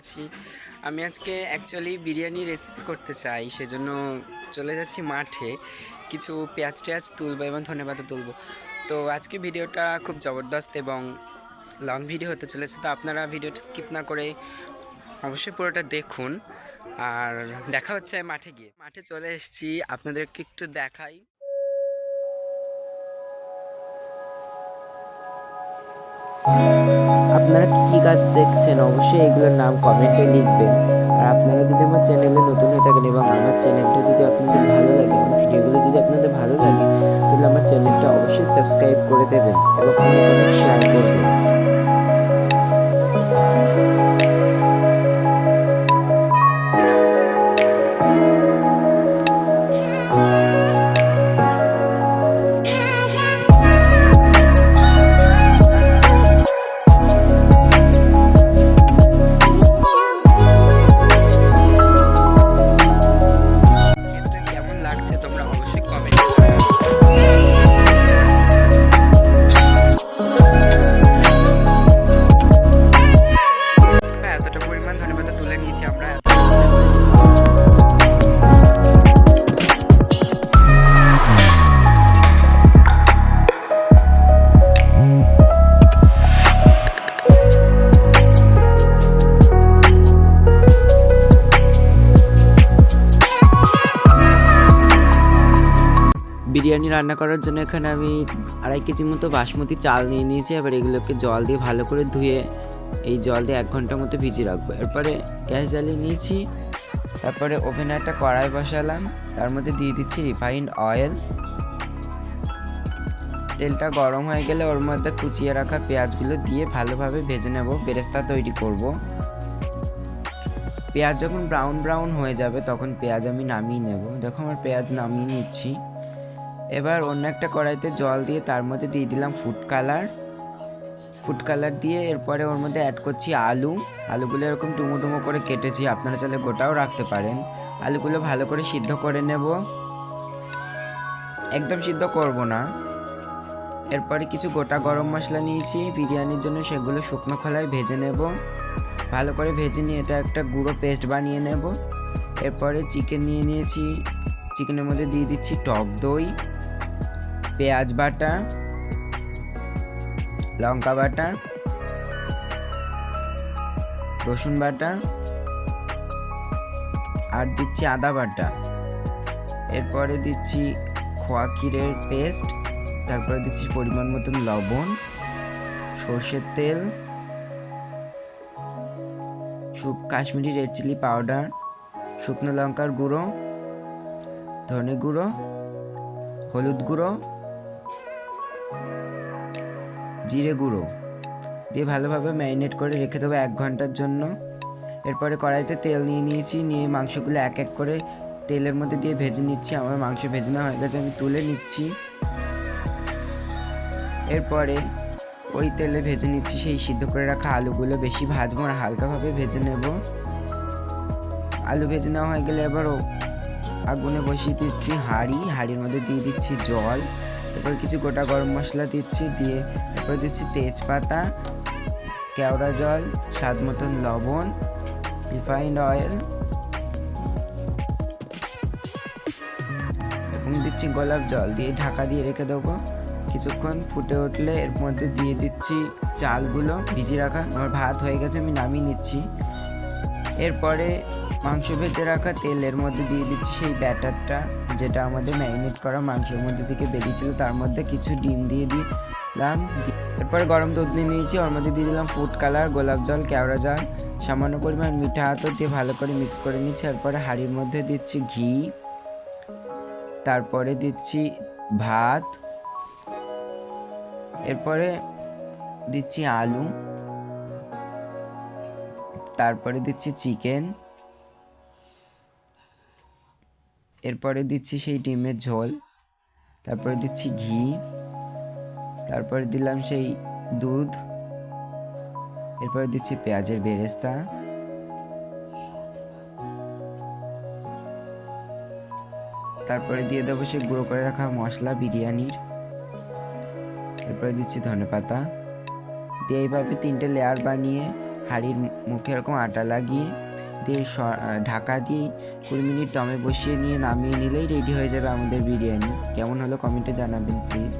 আছি। আমি আজকে অ্যাকচুয়ালি বিরিয়ানি রেসিপি করতে চাই, সেজন্য চলে যাচ্ছি মাঠে। কিছু পেঁয়াজ টেয়াজ তুলবো এবং ধনেপাতা তুলবো। তো আজকে ভিডিওটা খুব জবরদস্ত এবং লং ভিডিও হতে চলেছে, তো আপনারা ভিডিওটা স্কিপ না করে অবশ্যই পুরোটা দেখুন। আর দেখা হচ্ছে মাঠে গিয়ে। মাঠে চলে এসেছি, আপনাদেরকে একটু দেখাই। আপনারা কি কি গাছ দেখছেন অবশ্যই এগুলোর নাম কমেন্টে লিখবেন। আর আপনারা যদি আমার চ্যানেলে নতুন হয়ে থাকেন এবং আমার চ্যানেলটা যদি আপনাদের ভালো লাগে, আমার ভিডিওগুলো যদি আপনাদের ভালো লাগে, তাহলে আমার চ্যানেলটা অবশ্যই সাবস্ক্রাইব করে দেবেন এবং অনেক অনেক শেয়ার করবেন। ক্ষেত্রে কেমন লাগছে তোমরা অবশ্যই কমেন্টে জানাবে। এতটা পরিমাণ ধনেপাতা তুলে নিয়েছি আমরা। বিরিয়ানি রান্না করার জন্য এখানে আমি 2.5 কেজি মতো বাসমতি চাল নিয়ে নিয়েছি। এবার এগুলোকে জল দিয়ে ভালো করে ধুয়ে এই জল দিয়ে 1 ঘন্টার মতো ভিজিয়ে রাখবো। এরপরে গ্যাস জ্বালিয়ে নিয়েছি, তারপরে ওভেনে একটা কড়াই বসালাম, তার মধ্যে দিয়ে দিচ্ছি রিফাইন্ড অয়েল। তেলটা গরম হয়ে গেলে ওর মধ্যে কুচিয়ে রাখা পেঁয়াজগুলো দিয়ে ভালোভাবে ভেজে নেব, বেরেস্তা তৈরি করব। পেঁয়াজ যখন ব্রাউন ব্রাউন হয়ে যাবে তখন পেঁয়াজ আমি নামিয়ে নেব। দেখো আমার পেঁয়াজ নামিয়ে নিচ্ছি। এবার অন্য একটা কড়াইতে জল দিয়ে তার মধ্যে দিয়ে দিলাম ফুড কালার দিয়ে এরপরে ওর মধ্যে অ্যাড করছি আলুগুলো এরকম ডুমো ডুমো করে কেটেছি, আপনারা চাইলে গোটাও রাখতে পারেন। আলুগুলো ভালো করে সিদ্ধ করে নেব, একদম সিদ্ধ করব না। এরপরে কিছু গোটা গরম মশলা নিয়েছি বিরিয়ানির জন্য, সেগুলো শুকনো খোলায় ভেজে নেব। ভালো করে ভেজে নিয়ে এটা একটা গুঁড়ো পেস্ট বানিয়ে নেব। এরপরে চিকেন নিয়ে নিয়েছি, চিকেনের মধ্যে দিয়ে দিচ্ছি টক দই, পেঁয়াজ বাটা, লঙ্কা বাটা, রসুন বাটা আর দিচ্ছি আদা বাটা। এরপরে দিচ্ছি খোয়া ক্ষীরের পেস্ট, তারপরে দিচ্ছি পরিমাণ মতন লবণ, সর্ষের তেল, কাশ্মীরি রেড চিলি পাউডার, শুকনো লঙ্কার গুঁড়ো, ধনে গুঁড়ো, হলুদ গুঁড়ো, জিরে গুঁড়ো দিয়ে ভালোভাবে ম্যারিনেট করে রেখে দেবো 1 ঘন্টার জন্য। এরপরে কড়াইতে তেল নিয়ে নিয়েছি, নিয়ে মাংসগুলো এক এক করে তেলের মধ্যে দিয়ে ভেজে নিচ্ছি। আমার মাংস ভেজে নেওয়া হয়ে গেছে, আমি তুলে নিচ্ছি। এরপরে ওই তেলে ভেজে নিচ্ছি সেই সিদ্ধ করে রাখা আলুগুলো, বেশি ভাজবো না, হালকাভাবে ভেজে নেব। আলু ভেজে নেওয়া হয়ে গেলে এবার আগুনে বসিয়ে দিচ্ছি হাঁড়ির মধ্যে দিয়ে দিচ্ছি জল, এরপর কিছু গোটা গরম মশলা দিচ্ছি, দিয়ে এরপর দিচ্ছি তেজপাতা, কেওড়া জল, স্বাদ মতন লবণ, রিফাইন্ড অয়েল এবং দিচ্ছি গোলাপ জল দিয়ে ঢাকা দিয়ে রেখে দেবো। কিছুক্ষণ ফুটে উঠলে এর মধ্যে দিয়ে দিচ্ছি চালগুলো ভিজিয়ে রাখা। আমার ভাত হয়ে গেছে, আমি নামিয়ে নিচ্ছি। এরপরে মাংস ভেজে রাখা তেলের মধ্যে দিয়ে দিচ্ছি সেই ব্যাটারটা, যেটা আমাদের ম্যারিনেট করা মাংসের মধ্যে থেকে বেরিয়েছিল, তার মধ্যে কিছু ডিম দিয়ে দিলাম। এরপরে গরম দুধ নিয়ে নিয়েছি, ওর মধ্যে দিয়ে দিলাম ফুড কালার, গোলাপ জল, কেওড়া জল, সামান্য পরিমাণ মিঠা আতর দিয়ে ভালো করে মিক্স করে নিচ্ছি। এরপরে হাঁড়ির মধ্যে দিচ্ছি ঘি, তারপরে দিচ্ছি ভাত, এরপরে দিচ্ছি আলু, তারপরে দিচ্ছি চিকেন, এরপরে দিচ্ছি সেই ডিমের ঝোল, তারপরে দিচ্ছি ঘি, তারপরে দিলাম সেই দুধ, এরপরে দিচ্ছি পেঁয়াজের বেরেস্তা, তারপরে দিয়ে দেবো সেই গুঁড়ো করে রাখা মশলা বিরিয়ানির, এরপরে দিচ্ছি ধনেপাতা দিয়ে এইভাবে 3টে লেয়ার বানিয়ে হাঁড়ির মুখে এরকম আটা লাগিয়ে দিয়ে ঢাকা দিয়ে 20 মিনিট দমে বসিয়ে নিয়ে নামিয়ে নিলেই রেডি হয়ে যাবে আমাদের বিরিয়ানি। কেমন হলো কমেন্টে জানাবেন প্লিজ।